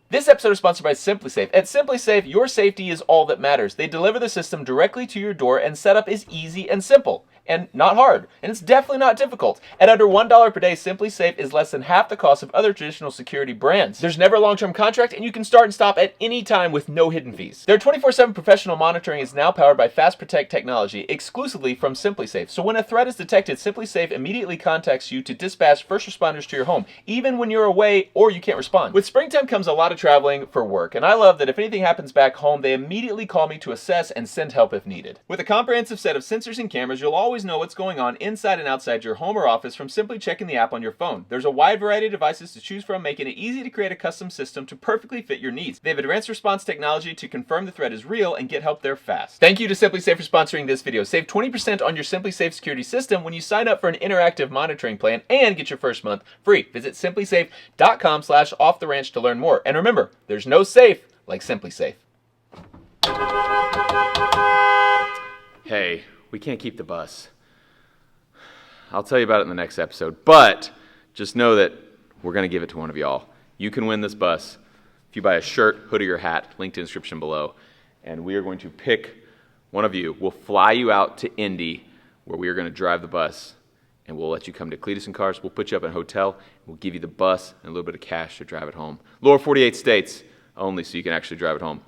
This episode is sponsored by SimpliSafe. At SimpliSafe, your safety is all that matters. They deliver the system directly to your door, and setup is easy and simple. And not hard. And it's definitely not difficult. At under $1 per day, SimpliSafe is less than half the cost of other traditional security brands. There's never a long-term contract, and you can start and stop at any time with no hidden fees. Their 24/7 professional monitoring is now powered by Fast Protect technology exclusively from SimpliSafe. So when a threat is detected, SimpliSafe immediately contacts you to dispatch first responders to your home, even when you're away or you can't respond. With springtime comes a lot of traveling for work, and I love that if anything happens back home, they immediately call me to assess and send help if needed. With a comprehensive set of sensors and cameras, you'll always know what's going on inside and outside your home or office from simply checking the app on your phone. There's a wide variety of devices to choose from, making it easy to create a custom system to perfectly fit your needs. They have advanced response technology to confirm the threat is real and get help there fast. Thank you to SimpliSafe for sponsoring this video. Save 20% on your SimpliSafe security system when you sign up for an interactive monitoring plan and get your first month free. Visit simplisafe.com/offtheranch to learn more. And remember, there's no safe like SimpliSafe. Hey, we can't keep the bus. I'll tell you about it in the next episode, but just know that we're going to give it to one of y'all. You can win this bus if you buy a shirt, hoodie, or hat, linked in the description below, and we are going to pick one of you. We'll fly you out to Indy, where we are going to drive the bus, and we'll let you come to Cleetus and Cars. We'll put you up in a hotel, and we'll give you the bus and a little bit of cash to drive it home. Lower 48 states only, so you can actually drive it home.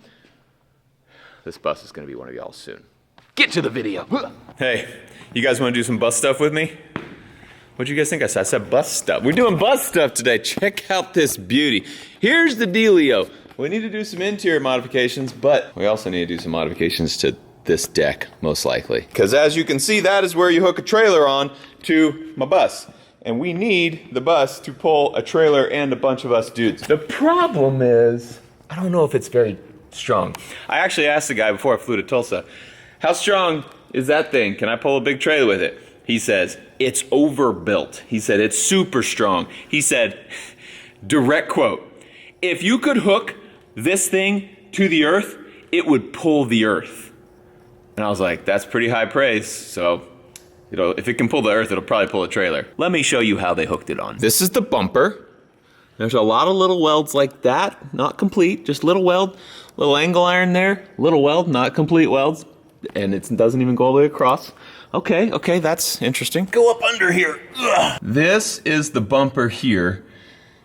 This bus is going to be one of y'all soon. Get to the video. Hey, you guys want to do some bus stuff with me? What'd you guys think I said? I said bus stuff. We're doing bus stuff today. Check out this beauty. Here's the dealio. We need to do some interior modifications, but we also need to do some modifications to this deck, most likely. Because as you can see, that is where you hook a trailer on to my bus. And we need the bus to pull a trailer and a bunch of us dudes. The problem is, I don't know if it's very strong. I actually asked the guy before I flew to Tulsa, how strong is that thing? Can I pull a big trailer with it? He says, it's overbuilt. He said, it's super strong. He said, direct quote, if you could hook this thing to the earth, it would pull the earth. And I was like, that's pretty high praise. So, you know, if it can pull the earth, it'll probably pull a trailer. Let me show you how they hooked it on. This is the bumper. There's a lot of little welds like that, not complete, just little weld, little angle iron there, little weld, not complete welds. And it doesn't even go all the way across. Okay, that's interesting. Go up under here. Ugh. This is the bumper here,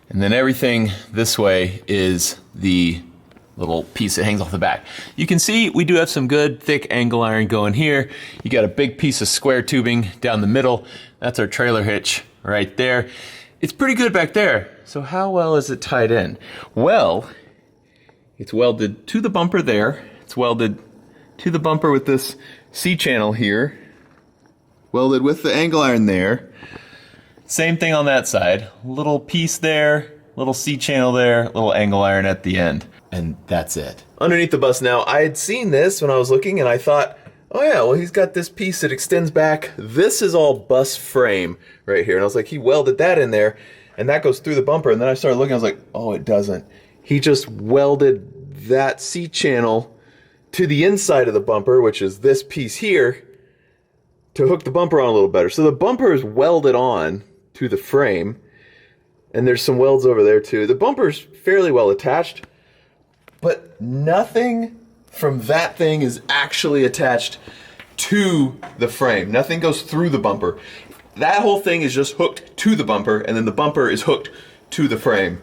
and then everything this way is the little piece that hangs off the back. You can see we do have some good thick angle iron going here. You got a big piece of square tubing down the middle. That's our trailer hitch right there. It's pretty good back there. So how well is it tied in? Well, it's welded to the bumper there. It's welded to the bumper with this C-channel here, welded with the angle iron there. Same thing on that side. Little piece there, little C-channel there, little angle iron at the end, and that's it. Underneath the bus now, I had seen this when I was looking, and I thought, oh yeah, well he's got this piece that extends back. This is all bus frame right here, and I was like, he welded that in there, and that goes through the bumper, and then I started looking, I was like, oh, it doesn't. He just welded that C-channel to the inside of the bumper, which is this piece here, to hook the bumper on a little better. So the bumper is welded on to the frame, and there's some welds over there too. The bumper's fairly well attached, but nothing from that thing is actually attached to the frame. Nothing goes through the bumper. That whole thing is just hooked to the bumper, and then the bumper is hooked to the frame.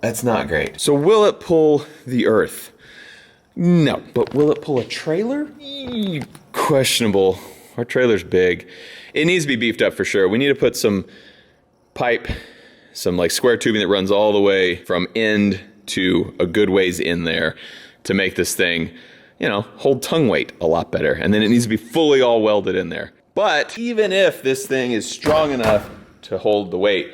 That's not great. So will it pull the earth? No, but will it pull a trailer? Questionable. Our trailer's big. It needs to be beefed up for sure. We need to put some pipe, some like square tubing that runs all the way from end to a good ways in there to make this thing, you know, hold tongue weight a lot better. And then it needs to be fully all welded in there. But even if this thing is strong enough to hold the weight,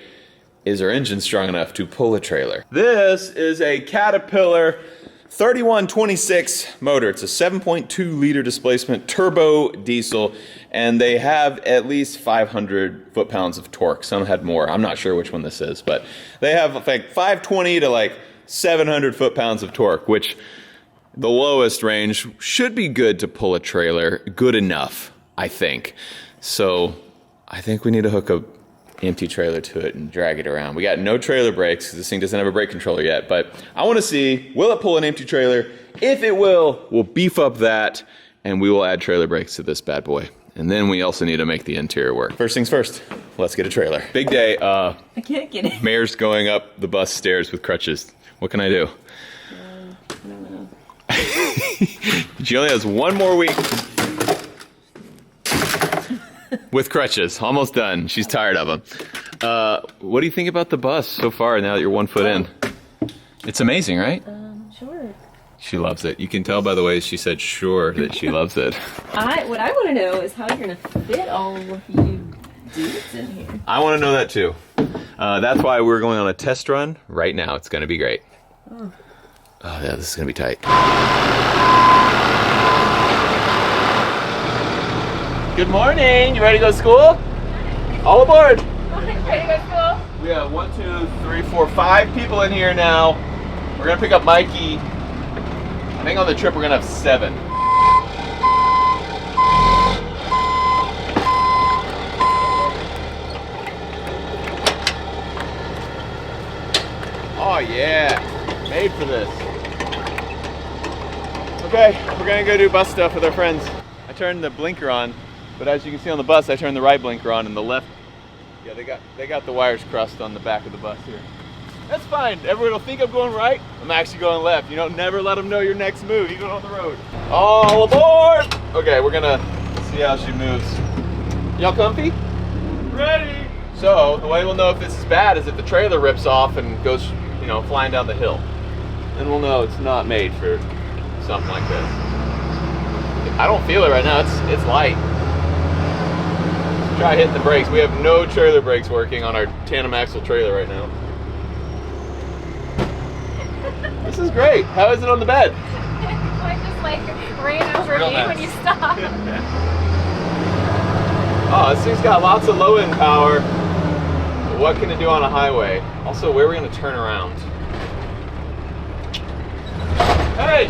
is our engine strong enough to pull a trailer? This is a Caterpillar 3126 motor. It's a 7.2 liter displacement turbo diesel, and they have at least 500 foot-pounds of torque. Some had more. I'm not sure which one this is, but they have like 520 to like 700 foot-pounds of torque, which the lowest range should be good to pull a trailer. Good enough, I think. So I think we need to hook a empty trailer to it and drag it around. We got no trailer brakes because this thing doesn't have a brake controller yet, but I want to see, will it pull an empty trailer? If it will, we'll beef up that and we will add trailer brakes to this bad boy. And then we also need to make the interior work. First things first, let's get a trailer. Big day. I can't get it. Mayor's going up the bus stairs with crutches. What can I do? I don't know. She only has one more week with crutches. Almost done. She's tired of them. What do you think about the bus so far now that you're 1 foot in? It's amazing, right? Sure. She loves it. You can tell by the way she said sure that she loves it. What I want to know is how you're gonna fit all of you dudes in here. I want to know that too. That's why we're going on a test run right now. It's going to be great. Oh yeah, this is going to be tight. Good morning. You ready to go to school? All aboard. Ready to go to school? We have 1, 2, 3, 4, 5 people in here now. We're gonna pick up Mikey. I think on the trip we're gonna have 7. Oh yeah, made for this. Okay, we're gonna go do bus stuff with our friends. I turned the blinker on, but as you can see on the bus, I turned the right blinker on and the left. Yeah, they got the wires crossed on the back of the bus here. That's fine. Everyone will think I'm going right. I'm actually going left. You know, never let them know your next move, even on the road. All aboard! Okay, we're gonna see how she moves. Y'all comfy? Ready! So, the way we'll know if this is bad is if the trailer rips off and goes, you know, flying down the hill. Then we'll know it's not made for something like this. I don't feel it right now. It's light. Let's try hitting the brakes. We have no trailer brakes working on our tandem axle trailer right now. This is great. How is it on the bed? I just like ran over me when you stopped. Oh, this thing's got lots of low end power. But what can it do on a highway? Also, where are we going to turn around? Hey!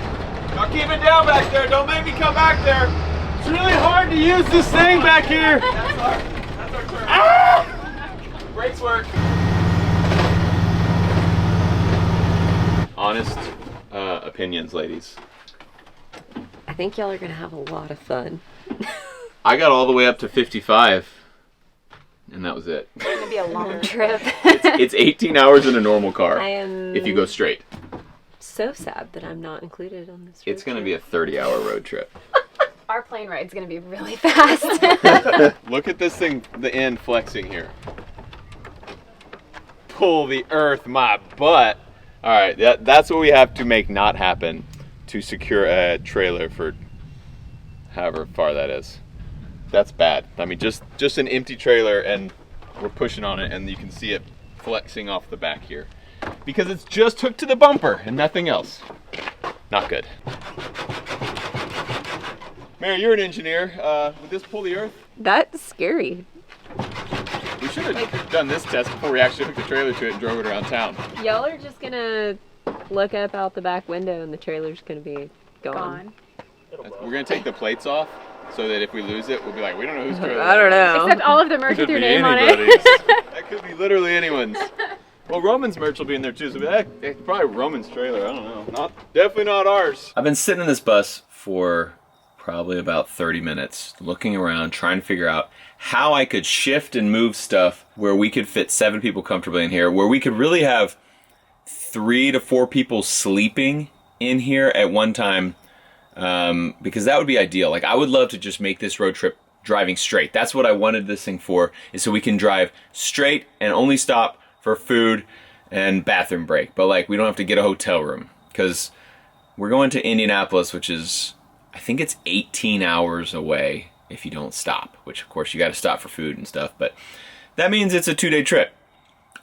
Y'all keep it down back there. Don't make me come back there. It's really hard to use this thing back here. That's our turn. Ah! Brakes work. Honest opinions, ladies. I think y'all are gonna have a lot of fun. I got all the way up to 55, and that was it. It's gonna be a long trip. It's 18 hours in a normal car I am if you go straight. so sad that I'm not included on this. It's going to be a 30-hour road trip. Our plane ride's gonna be really fast. Look at this thing, the end flexing here. Pull the earth, my butt. All right, that's what we have to make not happen to secure a trailer for however far that is. That's bad. I mean, just an empty trailer and we're pushing on it and you can see it flexing off the back here. Because it's just hooked to the bumper and nothing else. Not good. Mary, you're an engineer. Would this pull the earth? That's scary. We should have done this test before we actually hooked the trailer to it and drove it around town. Y'all are just gonna look up out the back window and the trailer's gonna be gone. We're going to take the plates off so that if we lose it, we'll be like, we don't know whose trailer. I don't know. Except all of them are Could with your be name on anybody's. it. That could be literally anyone's. Well, Roman's merch will be in there too, so it's probably Roman's trailer. I don't know. Definitely not ours. I've been sitting in this bus for probably about 30 minutes, looking around, trying to figure out how I could shift and move stuff where we could fit 7 people comfortably in here, where we could really have 3 to 4 people sleeping in here at one time, because that would be ideal. Like, I would love to just make this road trip driving straight. That's what I wanted this thing for, is so we can drive straight and only stop for food and bathroom break. But like, we don't have to get a hotel room, because we're going to Indianapolis, which is, I think it's 18 hours away if you don't stop, which of course you got to stop for food and stuff, but that means it's a 2-day trip.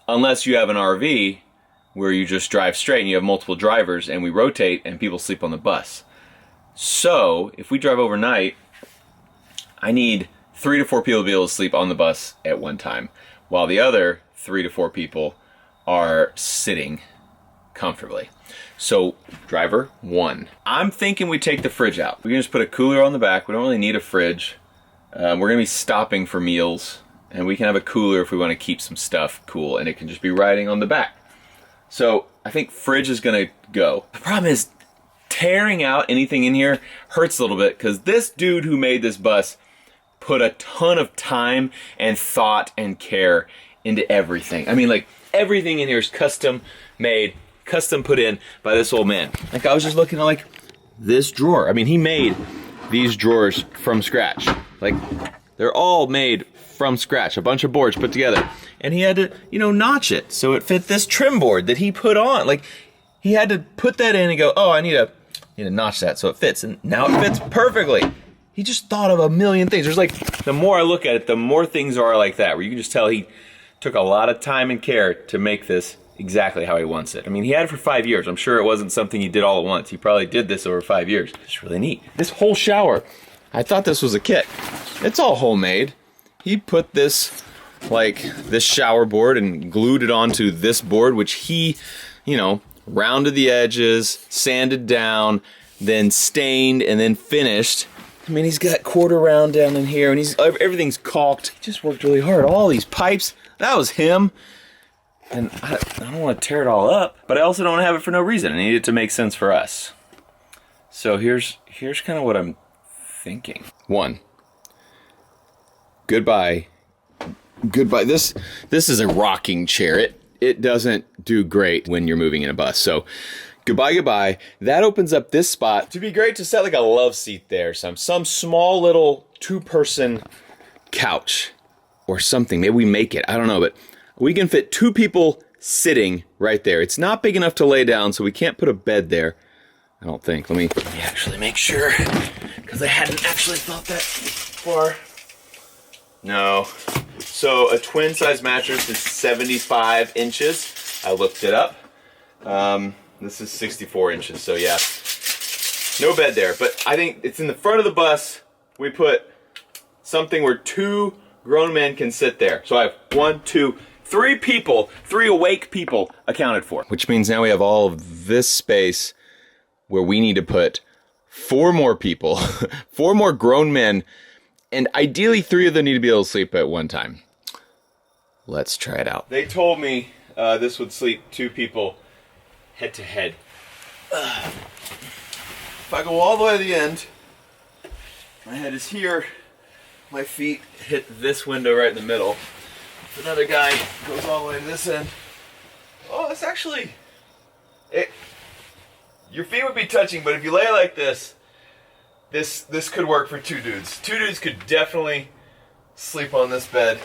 Unless you have an RV where you just drive straight and you have multiple drivers and we rotate and people sleep on the bus. So if we drive overnight, I need 3 to 4 people to be able to sleep on the bus at one time, while the other 3 to 4 people are sitting comfortably. So driver 1. I'm thinking we take the fridge out. We can just put a cooler on the back. We don't really need a fridge. We're gonna be stopping for meals And we can have a cooler if we want to keep some stuff cool, and it can just be riding on the back. So I think fridge is gonna go. The problem is tearing out anything in here hurts a little bit because this dude who made this bus put a ton of time and thought and care into everything. I mean, like, everything in here is custom made, custom put in by this old man. Like, I was just looking at, like, this drawer. I mean, he made these drawers from scratch. Like, they're all made from scratch, a bunch of boards put together. And he had to, you know, notch it so it fit this trim board that he put on. Like, he had to put that in and go, oh, I need to notch that so it fits. And now it fits perfectly. He just thought of a million things. There's like, the more I look at it, the more things are like that, where you can just tell he took a lot of time and care to make this exactly how he wants it. I mean, he had it for 5 years. I'm sure it wasn't something he did all at once. He probably did this over 5 years. It's really neat. This whole shower, I thought this was a kit. It's all homemade. He put this, like, this shower board and glued it onto this board, which he, you know, rounded the edges, sanded down, then stained, and then finished. I mean, he's got quarter round down in here, and everything's caulked. He just worked really hard. All these pipes, that was him. And I don't want to tear it all up, but I also don't want to have it for no reason. I need it to make sense for us. So here's kind of what I'm thinking. 1. Goodbye. This is a rocking chair. It doesn't do great when you're moving in a bus. So goodbye. That opens up this spot to be great to set like a love seat there. Some small little 2-person couch or something. Maybe we make it. I don't know, but we can fit 2 people sitting right there. It's not big enough to lay down, so we can't put a bed there. I don't think. Let me actually make sure, because I hadn't actually thought that far. No. So a twin size mattress is 75 inches. I looked it up. This is 64 inches, so yeah. No bed there, but I think it's in the front of the bus. We put something where 2 grown men can sit there. So I have 1, 2, 3 people, 3 awake people accounted for. Which means now we have all of this space where we need to put 4 more people, 4 more grown men, and ideally 3 of them need to be able to sleep at one time. Let's try it out. They told me this would sleep 2 people head to head. If I go all the way to the end, my head is here, my feet hit this window right in the middle. If another guy goes all the way to this end, oh, it's actually, your feet would be touching, but if you lay like this could work for 2 dudes. 2 dudes could definitely sleep on this bed,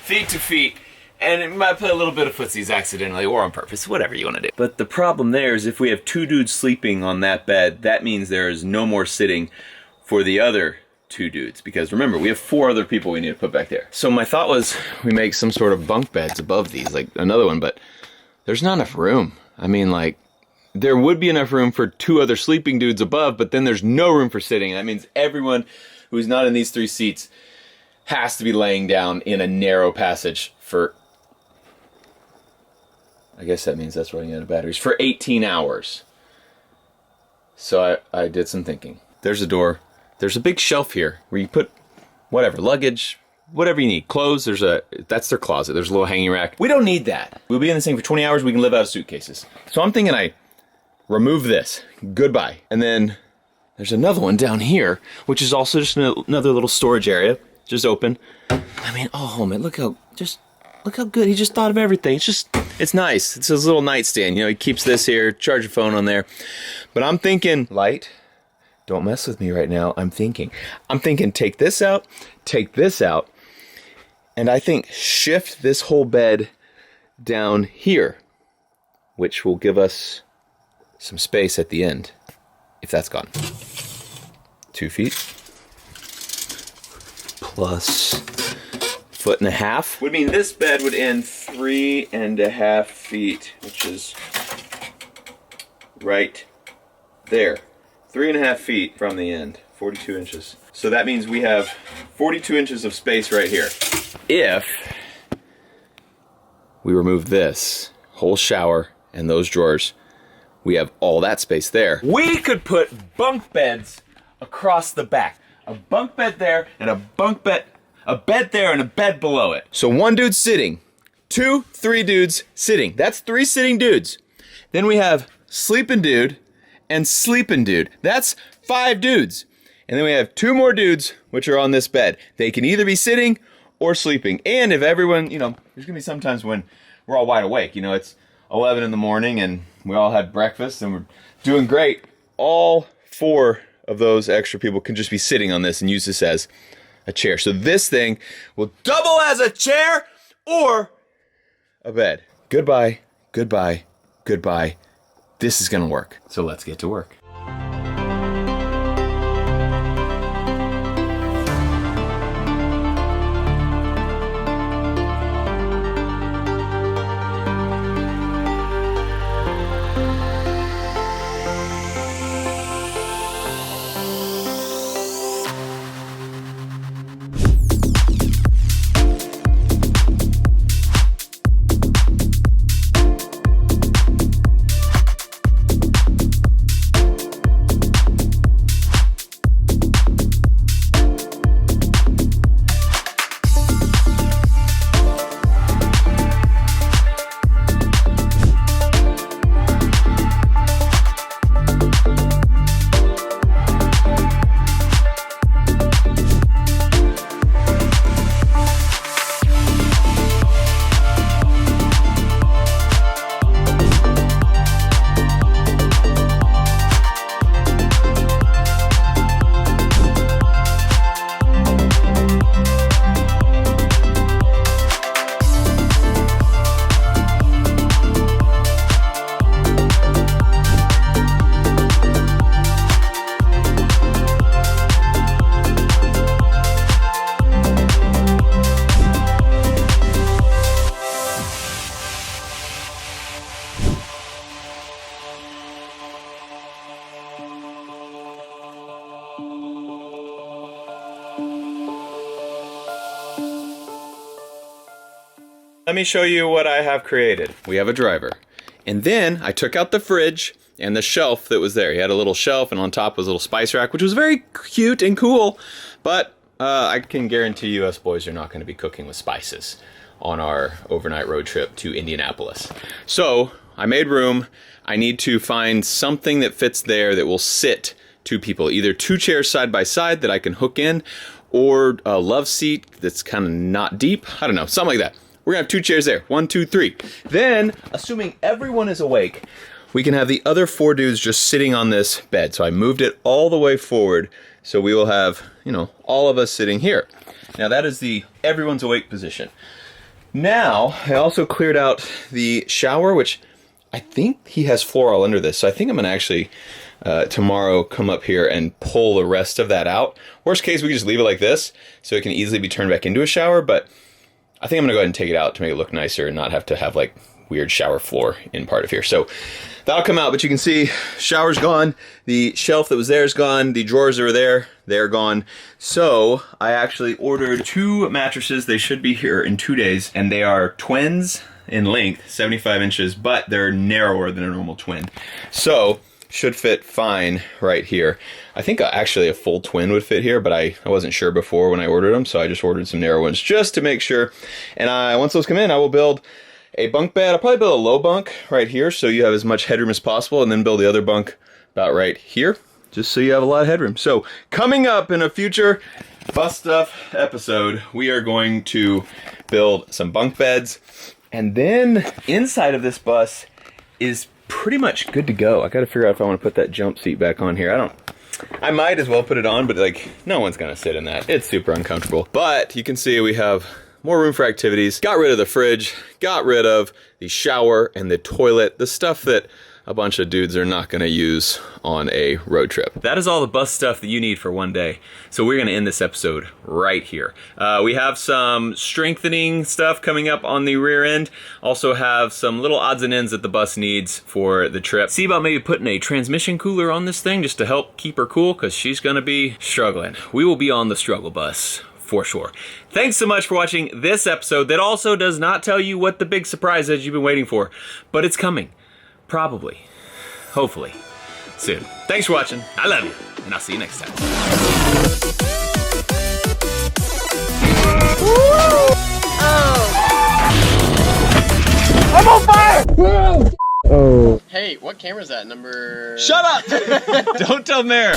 feet to feet, and it might play a little bit of footsies accidentally or on purpose, whatever you want to do. But the problem there is if we have 2 dudes sleeping on that bed, that means there is no more sitting for the other 2 dudes, because remember, we have 4 other people we need to put back there. So my thought was we make some sort of bunk beds above these, like another one, but there's not enough room. I mean, like, there would be enough room for 2 other sleeping dudes above, but then there's no room for sitting. That means everyone who's not in these 3 seats has to be laying down in a narrow passage for, I guess that means that's running out of batteries, for 18 hours. So I did some thinking. There's a door. There's a big shelf here where you put whatever, luggage, whatever you need. Clothes, that's their closet. There's a little hanging rack. We don't need that. We'll be in this thing for 20 hours. We can live out of suitcases. So I'm thinking I remove this. Goodbye. And then there's another one down here, which is also just another little storage area. Just open. I mean, oh man, look how good. He just thought of everything. It's nice. It's his little nightstand. You know, he keeps this here, charge your phone on there. But I'm thinking, light, don't mess with me right now. I'm thinking, take this out, and I think shift this whole bed down here, which will give us some space at the end, if that's gone. 2 feet plus 1.5 feet would mean this bed would end 3.5 feet, which is right there. 3.5 feet from the end, 42 inches. So that means we have 42 inches of space right here. If we remove this whole shower and those drawers, we have all that space there. We could put bunk beds across the back. A bunk bed there and a bunk bed. a bed there and a bed below it. So 1 dude sitting, 2, 3 dudes sitting. That's 3 sitting dudes. Then we have sleeping dude and sleeping dude. That's 5 dudes. And then we have 2 more dudes, which are on this bed. They can either be sitting or sleeping. And if everyone, you know, there's gonna be sometimes when we're all wide awake. You know, it's 11 in the morning and we all had breakfast and we're doing great. All 4 of those extra people can just be sitting on this and use this as a chair. So this thing will double as a chair or a bed. Goodbye, goodbye, goodbye. This is gonna work. So let's get to work. Let me show you what I have created. We have a driver. And then I took out the fridge and the shelf that was there. He had a little shelf and on top was a little spice rack, which was very cute and cool. But I can guarantee you us boys are not going to be cooking with spices on our overnight road trip to Indianapolis. So I made room. I need to find something that fits there that will sit 2 people. Either 2 chairs side by side that I can hook in or a love seat that's kind of not deep. I don't know, something like that. We're gonna have 2 chairs there. 1, 2, 3. Then, assuming everyone is awake, we can have the other 4 dudes just sitting on this bed. So I moved it all the way forward. So we will have, you know, all of us sitting here. Now that is the everyone's awake position. Now, I also cleared out the shower, which I think he has floral under this. So I think I'm gonna actually tomorrow come up here and pull the rest of that out. Worst case, we can just leave it like this so it can easily be turned back into a shower, but I think I'm gonna go ahead and take it out to make it look nicer and not have to have like weird shower floor in part of here. So that'll come out, but you can see shower's gone. The shelf that was there is gone. The drawers that were there, they're gone. So I actually ordered 2 mattresses. They should be here in 2 days, and they are twins in length, 75 inches, but they're narrower than a normal twin. So should fit fine right here. I think actually a full twin would fit here, but I wasn't sure before when I ordered them, so I just ordered some narrow ones just to make sure. And once those come in, I will build a bunk bed. I'll probably build a low bunk right here so you have as much headroom as possible, and then build the other bunk about right here, just so you have a lot of headroom. So coming up in a future Bus Stuff episode, we are going to build some bunk beds, and then inside of this bus is pretty much good to go. I gotta figure out if I want to put that jump seat back on here. I might as well put it on, but like no one's gonna sit in that. It's super uncomfortable. But you can see we have more room for activities. Got rid of the fridge, got rid of the shower and the toilet, the stuff that a bunch of dudes are not gonna use on a road trip. That is all the bus stuff that you need for one day. So we're gonna end this episode right here. We have some strengthening stuff coming up on the rear end. Also have some little odds and ends that the bus needs for the trip. See about maybe putting a transmission cooler on this thing just to help keep her cool, because she's gonna be struggling. We will be on the struggle bus for sure. Thanks so much for watching this episode that also does not tell you what the big surprise is you've been waiting for, but it's coming. Probably. Hopefully. Soon. Thanks for watching. I love you. And I'll see you next time. I'm on fire! Hey, what camera is that? Number... Shut up! Don't tell Mayor.